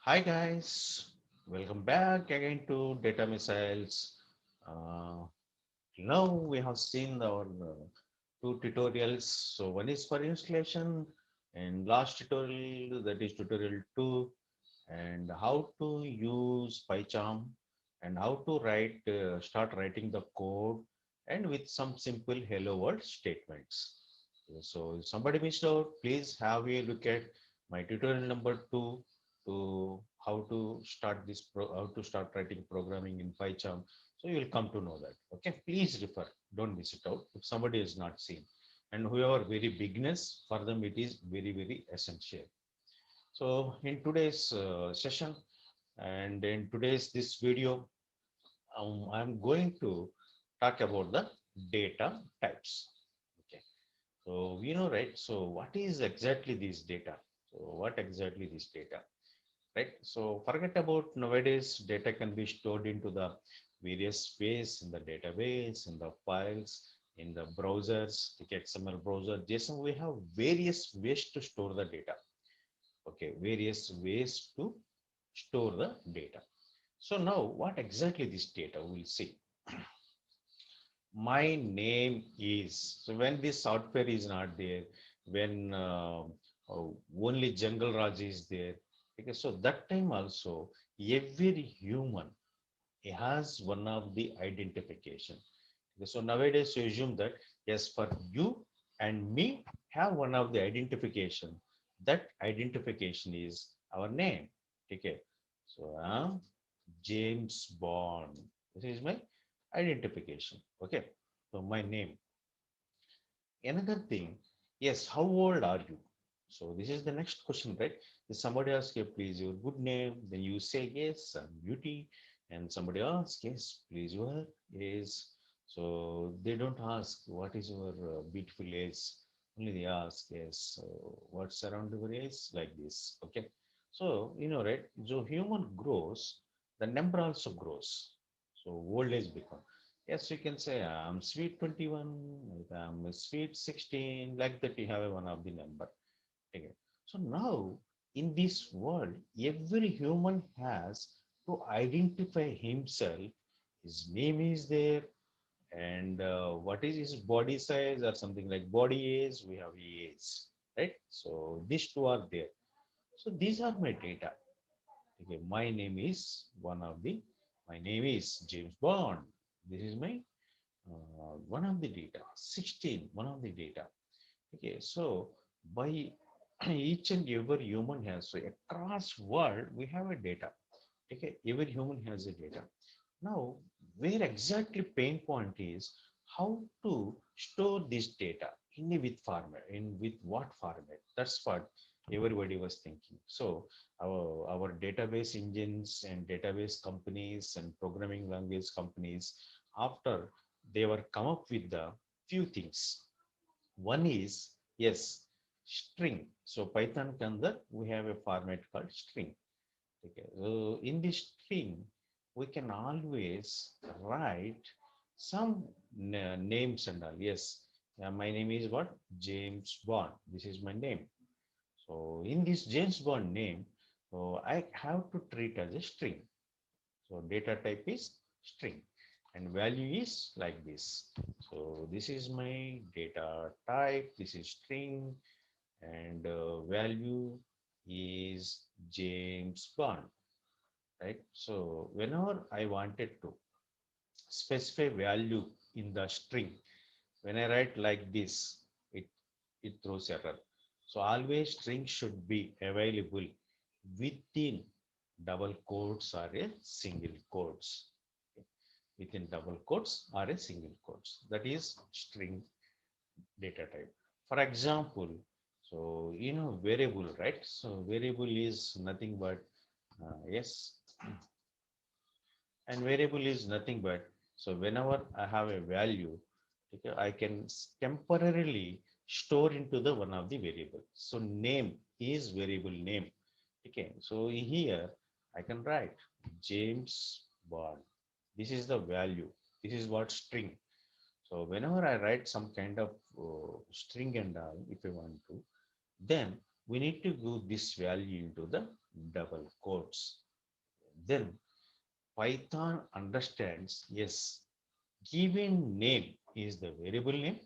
Hi guys, welcome back again to Data Missiles. Uh, Now we have seen our two tutorials. So one is for installation and last tutorial, that is tutorial 2, and how to use PyCharm and how to start writing the code and with some simple hello world statements. So if somebody missed out, please have a look at my tutorial number 2 to how to start writing programming in PyCharm. So you will come to know that. Okay, please refer. Don't miss it out if somebody has not seen. And whoever very beginners, for them it is very essential. So in today's session and in today's this video, I'm going to talk about the data types. Okay. So we know, right? So what is exactly this data? So what exactly this data? Right? So forget about nowadays data can be stored into the various ways in the database, in the files, in the browsers, like XML browser, JSON. We have various ways to store the data. Okay, various ways to store the data. So now what exactly this data we'll see. My name is, so when this software is not there, when only Jungle Raj is there, okay, so that time also every human has one of the identification. Okay, so nowadays you assume that yes, for you and me have one of the identification. That identification is our name. Okay, so I'm James Bond. This is my identification. Okay, so my name. Another thing, yes, how old are you? So this is the next question, right? If somebody asks you, please, your good name, then you say, yes, I'm Beauty. And somebody asks, yes, please, your age. So they don't ask, what is your beautiful age? Only they ask, yes, what's around your age? Like this, okay? So, right? So human grows, the number also grows. So old age becomes. Yes, you can say I'm sweet 21, I'm sweet 16, like that you have one of the number. Okay. So now in this world, every human has to identify himself. His name is there, and what is his body size or something like body age, we have age, right? So these two are there. So these are my data. Okay, my name is James Bond. This is my one of the data, 16, one of the data. Okay, so by each and every human has, so across world, we have a data. Okay, every human has a data. Now, where exactly pain point is how to store this data in a with format, in with what format? That's what everybody was thinking. So our database engines and database companies and programming language companies, after they were come up with the few things. One is, yes, string. So Python convert, we have a format called string. Okay. So in this string, we can always write some names and all. Yes, my name is what? James Bond. This is my name. So in this James Bond name, so I have to treat as a string. So data type is string and value is like this. So this is my data type. This is string and value is James Bond, right? So whenever I wanted to specify value in the string, when I write like this, it, it throws error. So always string should be available within double quotes or a single quotes. Okay. Within double quotes or a single quotes. That is string data type. For example, so variable, right? So variable is nothing but yes, and variable is nothing but, so whenever I have a value, okay, I can temporarily store into the one of the variable. So name is variable name. Okay, so here I can write James Bond. This is the value. This is what string. So whenever I write some kind of string and all, if I want to, then we need to give this value into the double quotes. Then Python understands, yes, given name is the variable name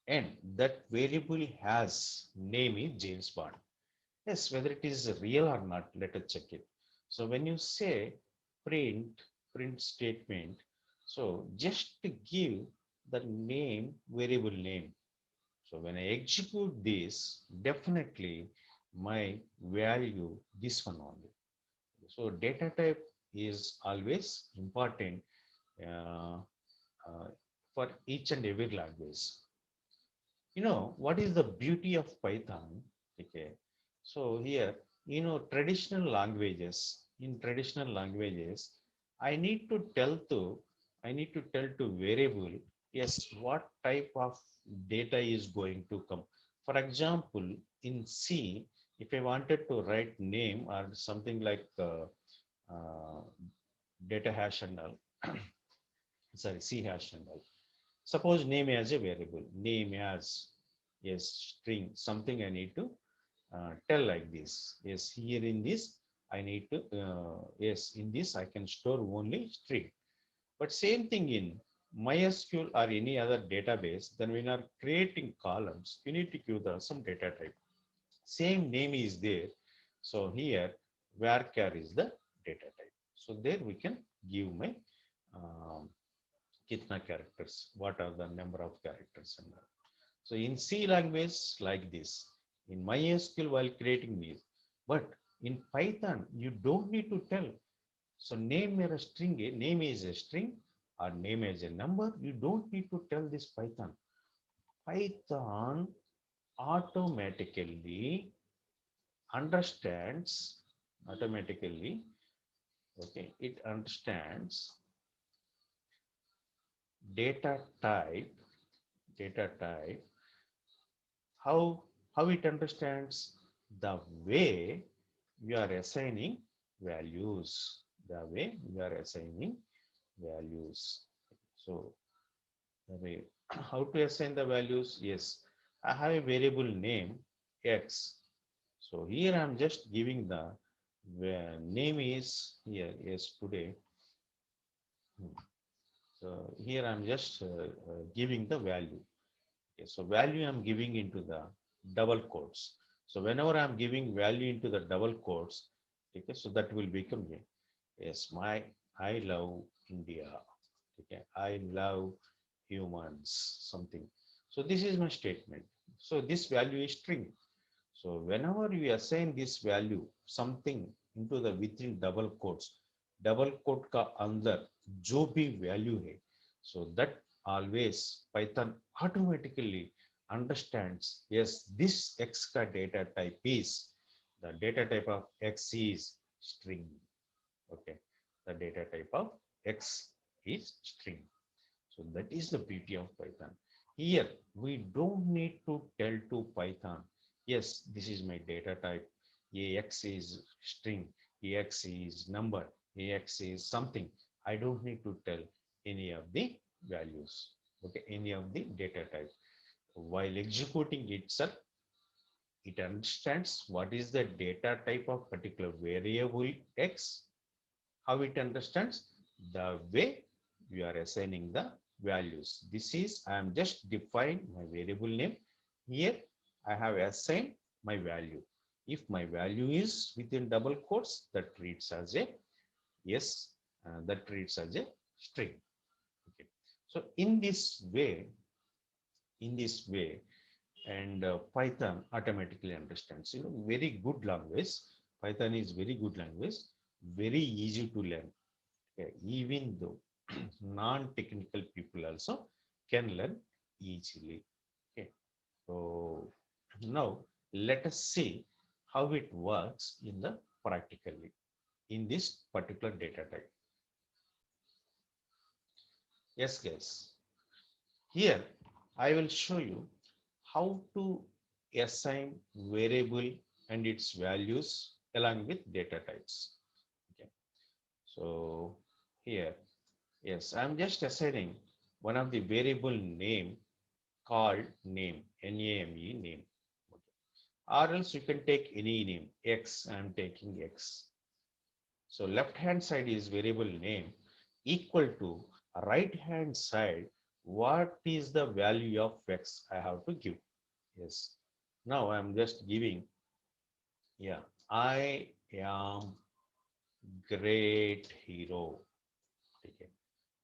and that variable has name is James Bond. Yes, whether it is real or not, let us check it. So when you say print, print statement, so just to give the name, variable name. So when I execute this, definitely my value, this one only. So data type is always important uh, uh, for each and every language. What is the beauty of Python? Okay, so here, traditional languages, in traditional languages, i need to tell to I need to tell to variable, yes, what type of data is going to come. For example, in C, if I wanted to write name or something like uh, data hash and all, sorry, C hash and all. Suppose name as a variable, name as, yes, string, something I need to tell like this. Yes, here in this, I need to, yes, in this I can store only string. But same thing in MySQL or any other database, then when you are creating columns, you need to give the some data type. Same name is there. So here, varchar is the data type. So there we can give my um, kitna characters, what are the number of characters and all. So in C language like this, in MySQL while creating these, but in Python you don't need to tell. So name is a string, name is a string or name is a number. You don't need to tell this Python. Python automatically understands automatically. Okay, it understands data type, data type how it understands the way we are assigning values, the way we are assigning values. So the way how to assign the values, yes, I have a variable name x. So here I'm just giving the name is here, yes, today. So here I'm just giving the value. Okay, so value I'm giving into the double quotes. So whenever I'm giving value into the double quotes, okay, so that will become a, yes, I love India. Okay, I love humans, something. So this is my statement. So this value is string. So whenever we assign this value something into the within double quote का अंदर जो भी value है, so that always Python automatically understands, yes, this X का data type is, the data type of X is string. Okay, the data type of X is string. So that is the beauty of Python. Here, we don't need to tell to Python, yes, this is my data type. AX is string, AX is number, AX is something. I don't need to tell any of the values, okay, any of the data type. While executing itself, it understands what is the data type of particular variable X, how it understands the way we are assigning the values. This is, I am just defining my variable name. Here I have assigned my value. If my value is within double quotes, that treats as a, yes, that treats as a string. Okay. So in this way, and Python automatically understands. Very good language. Python is very good language, very easy to learn. Okay, even though non-technical people also can learn easily. Okay, so now let us see how it works in the practically in this particular data type. Yes, guys. Here I will show you how to assign variable and its values along with data types. Okay, so here, yes, I'm just assigning one of the variable name called name, N-A-M-E, name. Okay. or else you can take any name. X, I am taking X. So left hand side is variable name equal to right hand side. What is the value of X I have to give? Yes. Now I'm just giving, yeah, I am great hero. Okay.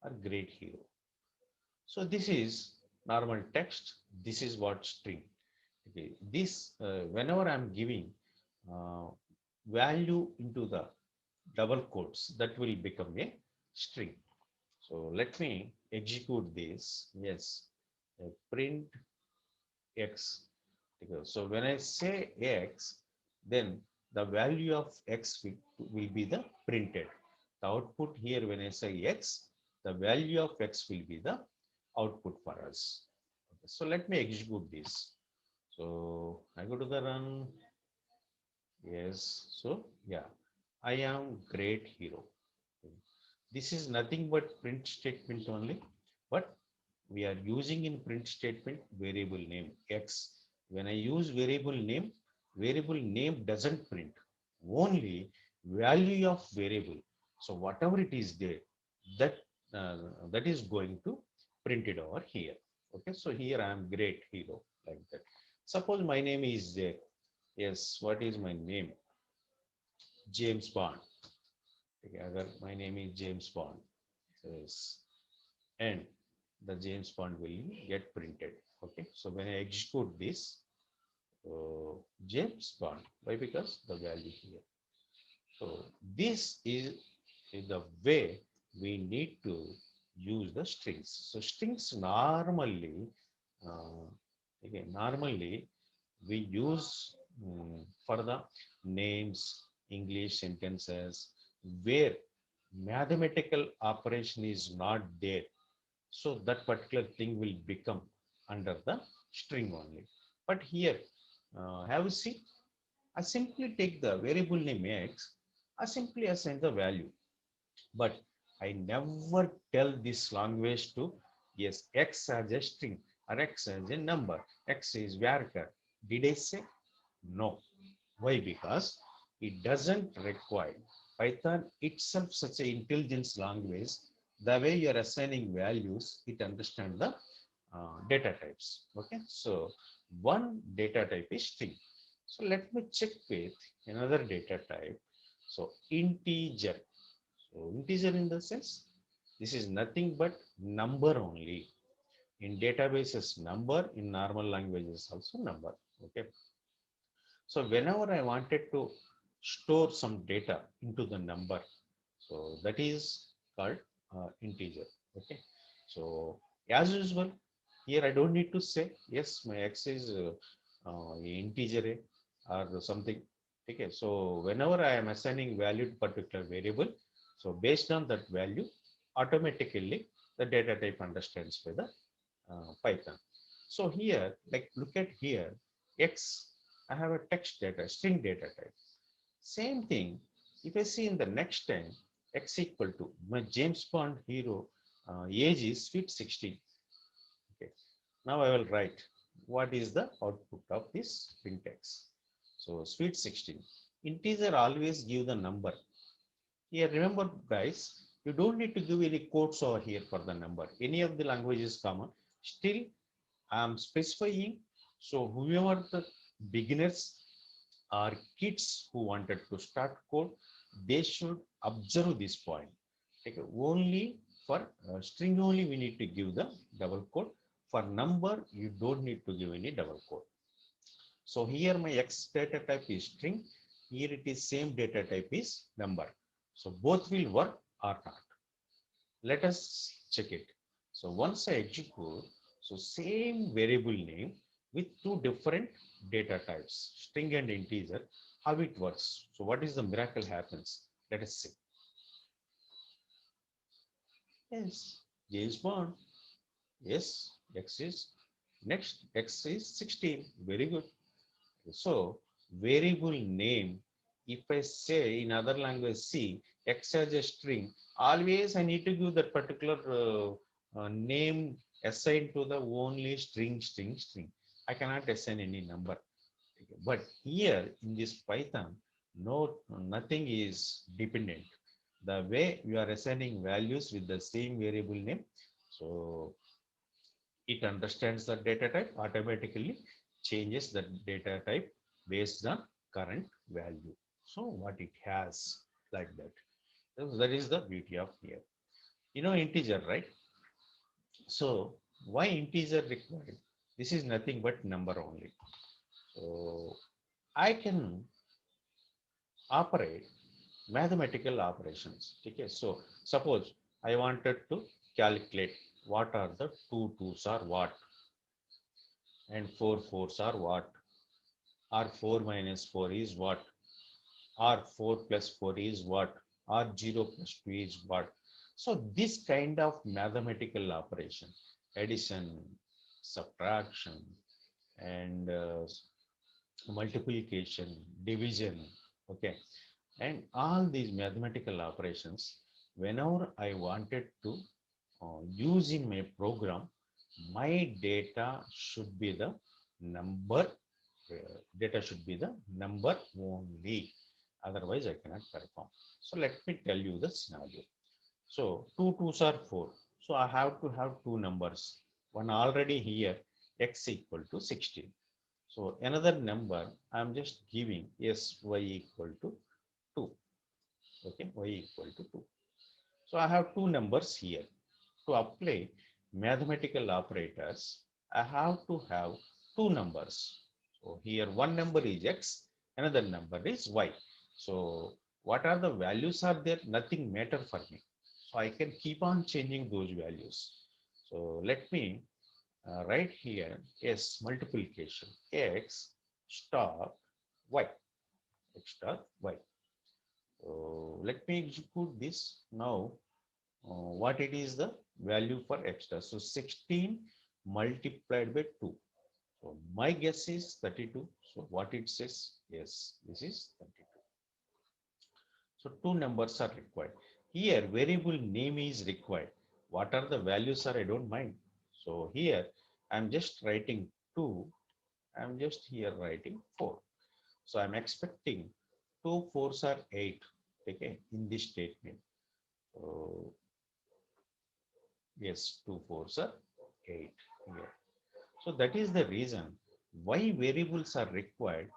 A great hero. So this is normal text. This is what string. Okay. This, whenever I'm giving uh, value into the double quotes, that will become a string. So let me execute this. Yes, print x. Okay, so when I say x, then the value of x will be the printed. The output here, when I say x, the value of x will be the output for us. Okay, so let me execute this. So I go to the run. Yes. So yeah, I am great hero. This is nothing but print statement only, but we are using in print statement variable name X. When I use variable name doesn't print, only value of variable. So whatever it is there, that that is going to print it over here. Okay, so here I am great hero like that. Suppose my name is there. Yes, what is my name? James Bond. Okay, my name is James Bond. Yes. And the James Bond will get printed. Okay, so when I execute this, James Bond, why? Because the value here. So this is the way we need to use the strings. So strings normally, uh, again, normally we use for the names, English sentences, where mathematical operation is not there, so that particular thing will become under the string only. But here, have you seen? I simply take the variable name x, I simply assign the value. But I never tell this language to, yes, x as a string or x as a number, x is varchar. Did I say? No. Why? Because it doesn't require. Python itself such an intelligence language. The way you are assigning values, it understands the data types. Okay, so one data type is string. So let me check with another data type. So integer. So integer in the sense, this is nothing but number only. In databases, number, in normal languages also number. Okay. So whenever I wanted to store some data into the number, so that is called integer. Okay. So as usual, here I don't need to say, yes, my x is integer or something. Okay. So whenever I am assigning value to particular variable, so based on that value, automatically the data type understands by the Python. So here, like look at here, X, I have a text data, string data type. Same thing, if I see in the next time, X equal to my James Bond hero age is sweet 16. Okay. Now I will write what is the output of this print X. So sweet 16. Integer always give the number. Here, remember guys, you don't need to give any quotes over here for the number. Any of the language is common. Still, I am specifying. So whoever the beginners or kids who wanted to start code, they should observe this point. Okay, only for string only we need to give the double quote. For number, you don't need to give any double quote. So here my X data type is string. Here it is same data type is number. So both will work or not. Let us check it. So once I execute, so same variable name with two different data types, string and integer, how it works. So what is the miracle happens? Let us see. Yes, James Bond. Yes, X is next. X is 16. Very good. So variable name, if I say in other language C, X as a string, always I need to give that particular name assigned to the only string. I cannot assign any number. But here in this Python, nothing is dependent. The way you are assigning values with the same variable name, so it understands the data type, automatically changes the data type based on current value. So what it has, like that. So that is the beauty of here. Integer, right? So why integer required? This is nothing but number only. So I can operate mathematical operations. Okay, so suppose I wanted to calculate what are the two twos are what and four fours are what, or 4 minus 4 is what, or 4 plus 4 is what, or 0 plus 2 is what. So this kind of mathematical operation, addition, subtraction, and multiplication, division, okay, and all these mathematical operations, whenever I wanted to use in my program, my data should be the number, data should be the number only. Otherwise, I cannot perform. So let me tell you the scenario. So two twos are four. So I have to have two numbers. One already here, x equal to 16. So another number, I'm just giving yes, y equal to 2. Okay, y equal to 2. So I have two numbers here. To apply mathematical operators, I have to have two numbers. So here one number is x, another number is y. So what are the values are there? Nothing matter for me. So I can keep on changing those values. So let me write here s multiplication x star y, x star y. So let me execute this now. What it is the value for x star? So 16 multiplied by 2. So my guess is 32. So what it says? Yes, this is 32. So two numbers are required. Here variable name is required. What are the values are I don't mind. So here I'm just writing 2. I'm just here writing 4. So I'm expecting 2 4s are 8. Okay, in this statement. So yes, 2 4s are 8 here. So that is the reason why variables are required.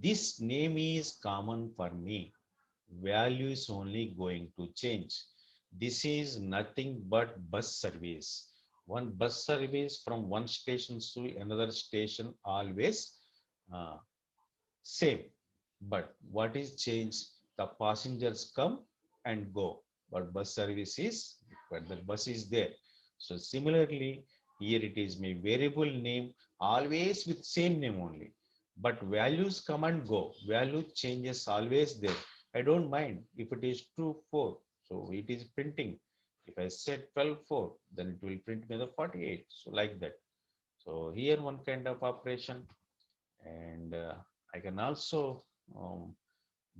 This name is common for me. Value is only going to change. This is nothing but bus service. One bus service from one station to another station always uh, same. But what is changed? The passengers come and go. But bus service is, but the bus is there. So similarly, here it is my variable name always with same name only. But values come and go. Value changes always there. I don't mind if it is 2, 4. So it is printing. If I said 12, 4, then it will print me the 48. So like that. So here one kind of operation, and I can also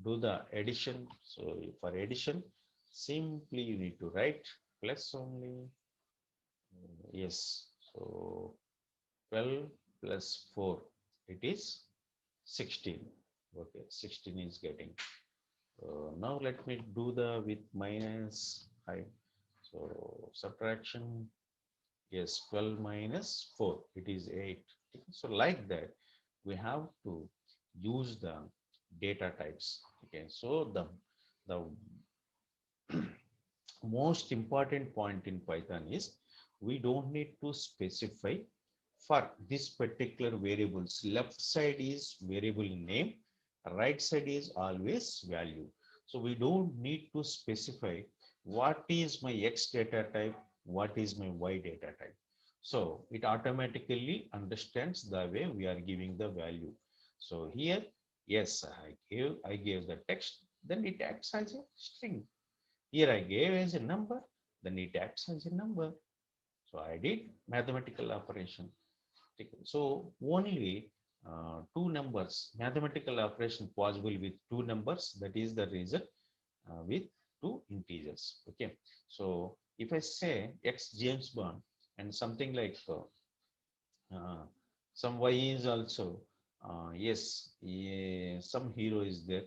do the addition. So for addition, simply you need to write plus only. Yes, so 12 plus 4, it is 16. Okay, 16 is getting. Now let me do the with minus 5. So subtraction, yes, 12 minus 4, it is 8. So like that, we have to use the data types. Okay, so the most important point in Python is we don't need to specify for this particular variables. Left side is variable name, right side is always value. So we don't need to specify what is my X data type, what is my Y data type. So it automatically understands the way we are giving the value. So here, yes, I gave the text, then it acts as a string. Here I gave as a number, then it acts as a number. So I did mathematical operation. So only two numbers, mathematical operation possible with two numbers. That is the reason with two integers. Okay. So if I say X James Bond and something like some Y is also Yes, yeah, some hero is there,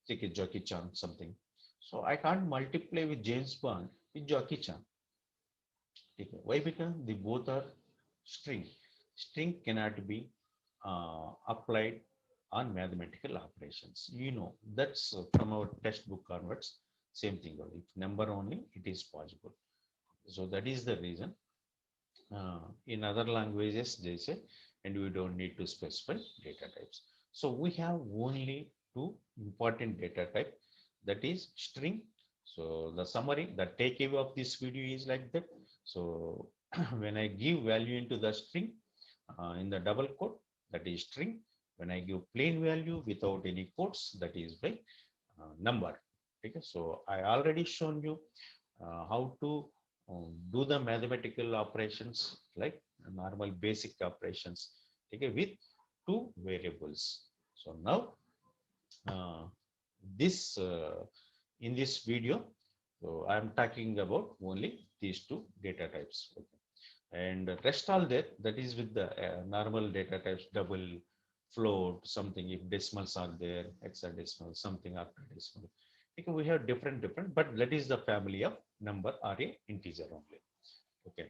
take a Jackie Chan something. So I can't multiply with James Bond with Jackie Chan. Okay. Why? Because they both are string. String cannot be applied on mathematical operations. You know, that's from our textbook converts. Same thing. Only. If number only, it is possible. So that is the reason. In other languages, they say, and we don't need to specify data types. So we have only two important data type, that is string. So the summary, the takeaway of this video is like that. So when I give value into the string in the double quote, that is string. When I give plain value without any quotes, that is by number. Okay, so I already shown you how to do the mathematical operations like normal basic operations, okay, with two variables. So now uh, this in this video, so I'm talking about only these two data types. Okay. And rest all that, that is with the normal data types, double, float, something, if decimals are there, hexadecimal, something octadecimal. Okay, we have different, but that is the family of number or a integer only. Okay.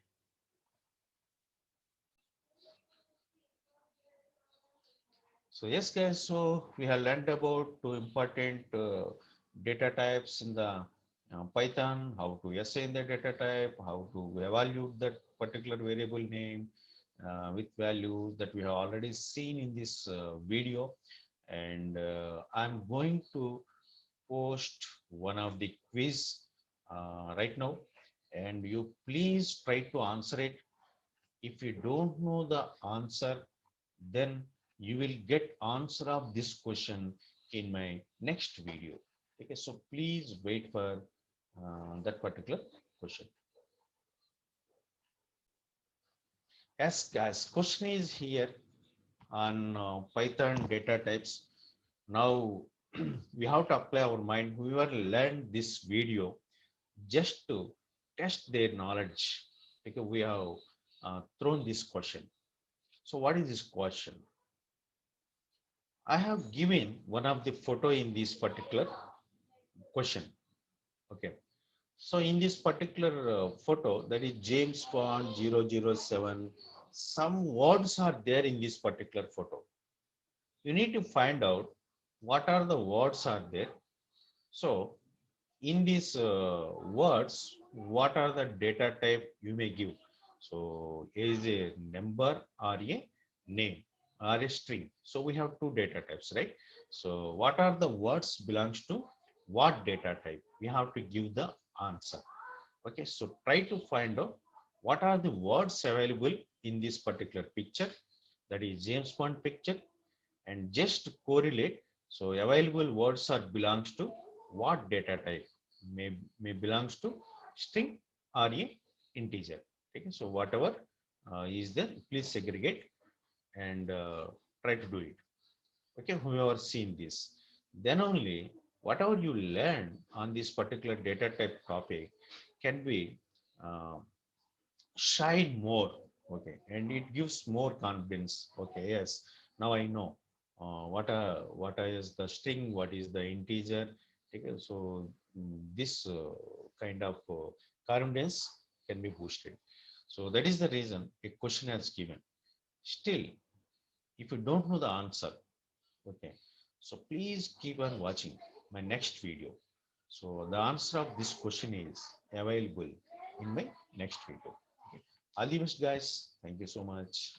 So yes, guys, so we have learned about two important data types in the Python, how to assign the data type, how to evaluate that particular variable name with values that we have already seen in this video. And I'm going to post one of the quiz right now, and you please try to answer it. If you don't know the answer, then you will get answer of this question in my next video. Okay, so please wait for that particular question. As question is here on Python data types. Now we have to apply our mind. Whoever learned this video just to test their knowledge, because we have thrown this question. So what is this question? I have given one of the photo in this particular question. Okay. So in this particular photo, that is James Bond 007, some words are there in this particular photo. You need to find out what are the words are there. So in these words, what are the data type you may give? So is a number or a name or a string. So we have two data types, right? So what are the words belongs to what data type? We have to give the answer. Okay, so try to find out what are the words available in this particular picture, that is James Bond picture, and just correlate. So available words are belongs to what data type, may belongs to string or a integer. Okay, so whatever is there, please segregate and try to do it. Okay, whoever seen this, then only whatever you learn on this particular data type topic can be uh, shine more. Okay, and it gives more confidence. Okay, yes, now I know what is the string, what is the integer. Okay, so this kind of confidence can be boosted. So that is the reason a question has given. Still, if you don't know the answer, okay, so please keep on watching my next video. So the answer of this question is available in my next video. Okay. All the best, guys. Thank you so much.